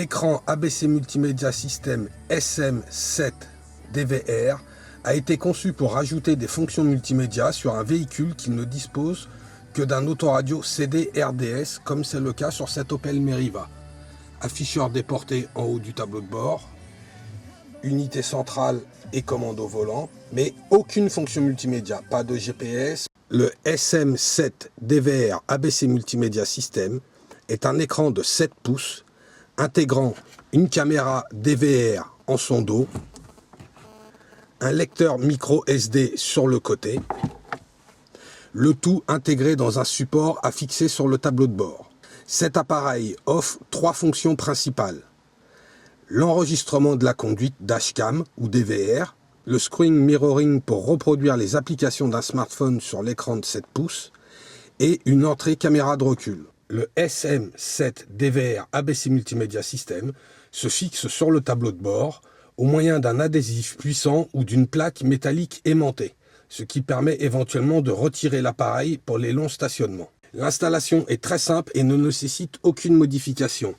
L'écran ABC Multimedia System SM7 DVR a été conçu pour rajouter des fonctions multimédia sur un véhicule qui ne dispose que d'un autoradio CD RDS, comme c'est le cas sur cet Opel Meriva. Afficheur déporté en haut du tableau de bord, unité centrale et commande au volant, mais aucune fonction multimédia, pas de GPS. Le SM7 DVR ABC Multimedia System est un écran de 7 pouces intégrant une caméra DVR en son dos, un lecteur micro SD sur le côté, le tout intégré dans un support à fixer sur le tableau de bord. Cet appareil offre 3 fonctions principales: l'enregistrement de la conduite dashcam ou DVR, le screen mirroring pour reproduire les applications d'un smartphone sur l'écran de 7 pouces et une entrée caméra de recul. Le SM7 DVR ABC Multimedia System se fixe sur le tableau de bord au moyen d'un adhésif puissant ou d'une plaque métallique aimantée, ce qui permet éventuellement de retirer l'appareil pour les longs stationnements. L'installation est très simple et ne nécessite aucune modification.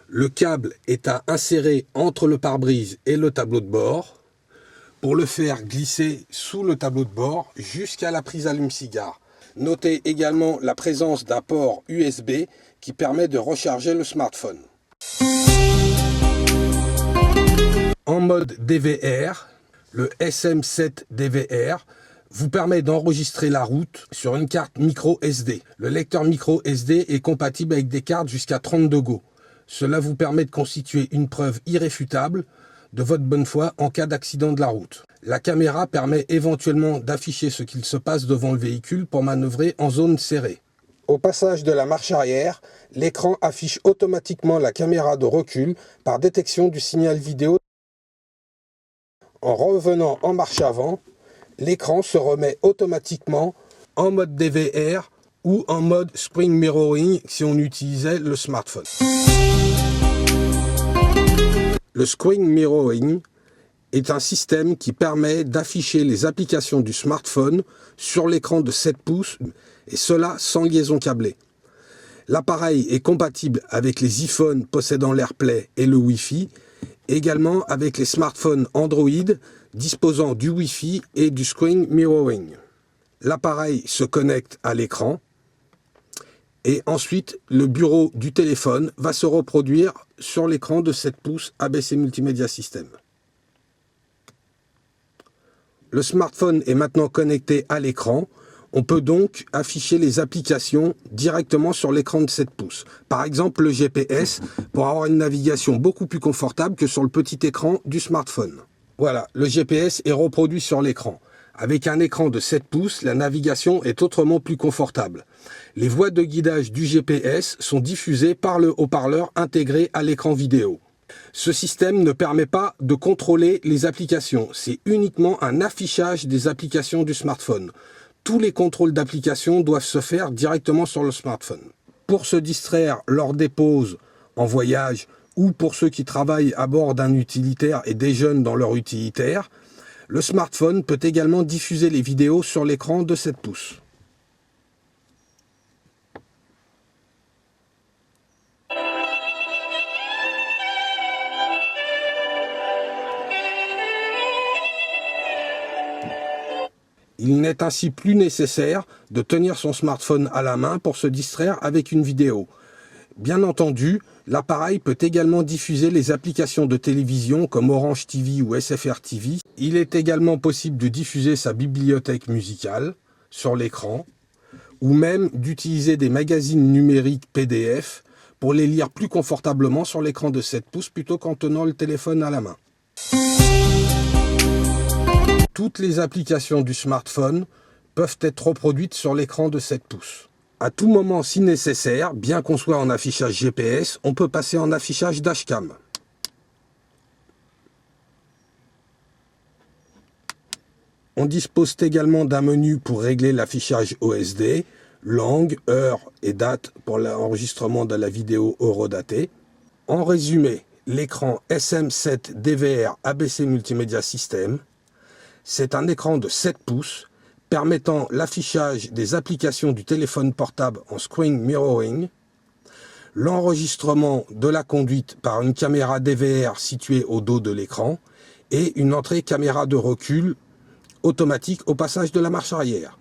Le câble est à insérer entre le pare-brise et le tableau de bord pour le faire glisser sous le tableau de bord jusqu'à la prise allume-cigare. Notez également la présence d'un port USB qui permet de recharger le smartphone. En mode DVR, le SM7 DVR vous permet d'enregistrer la route sur une carte micro SD. Le lecteur micro SD est compatible avec des cartes jusqu'à 32 Go. Cela vous permet de constituer une preuve irréfutable de votre bonne foi en cas d'accident de la route. La caméra permet éventuellement d'afficher ce qu'il se passe devant le véhicule pour manœuvrer en zone serrée. Au passage de la marche arrière, l'écran affiche automatiquement la caméra de recul par détection du signal vidéo. En revenant en marche avant, l'écran se remet automatiquement en mode DVR ou en mode screen mirroring si on utilisait le smartphone. Le screen mirroring est un système qui permet d'afficher les applications du smartphone sur l'écran de 7 pouces, et cela sans liaison câblée. L'appareil est compatible avec les iPhones possédant l'AirPlay et le Wi-Fi, également avec les smartphones Android disposant du Wi-Fi et du screen mirroring. L'appareil se connecte à l'écran et ensuite le bureau du téléphone va se reproduire sur l'écran de 7 pouces ABC Multimedia System. Le smartphone est maintenant connecté à l'écran. On peut donc afficher les applications directement sur l'écran de 7 pouces. Par exemple le GPS pour avoir une navigation beaucoup plus confortable que sur le petit écran du smartphone. Voilà, le GPS est reproduit sur l'écran. Avec un écran de 7 pouces, la navigation est autrement plus confortable. Les voies de guidage du GPS sont diffusées par le haut-parleur intégré à l'écran vidéo. Ce système ne permet pas de contrôler les applications, c'est uniquement un affichage des applications du smartphone. Tous les contrôles d'applications doivent se faire directement sur le smartphone. Pour se distraire lors des pauses en voyage ou pour ceux qui travaillent à bord d'un utilitaire et déjeunent dans leur utilitaire, le smartphone peut également diffuser les vidéos sur l'écran de 7 pouces. Il n'est ainsi plus nécessaire de tenir son smartphone à la main pour se distraire avec une vidéo. Bien entendu, l'appareil peut également diffuser les applications de télévision comme Orange TV ou SFR TV. Il est également possible de diffuser sa bibliothèque musicale sur l'écran ou même d'utiliser des magazines numériques PDF pour les lire plus confortablement sur l'écran de 7 pouces plutôt qu'en tenant le téléphone à la main. Toutes les applications du smartphone peuvent être reproduites sur l'écran de 7 pouces. À tout moment, si nécessaire, bien qu'on soit en affichage GPS, on peut passer en affichage dashcam. On dispose également d'un menu pour régler l'affichage OSD, langue, heure et date pour l'enregistrement de la vidéo horodatée. En résumé, l'écran SM7 DVR ABC Multimedia System, c'est un écran de 7 pouces permettant l'affichage des applications du téléphone portable en screen mirroring. l'enregistrement de la conduite par une caméra DVR située au dos de l'écran et une entrée caméra de recul automatique au passage de la marche arrière.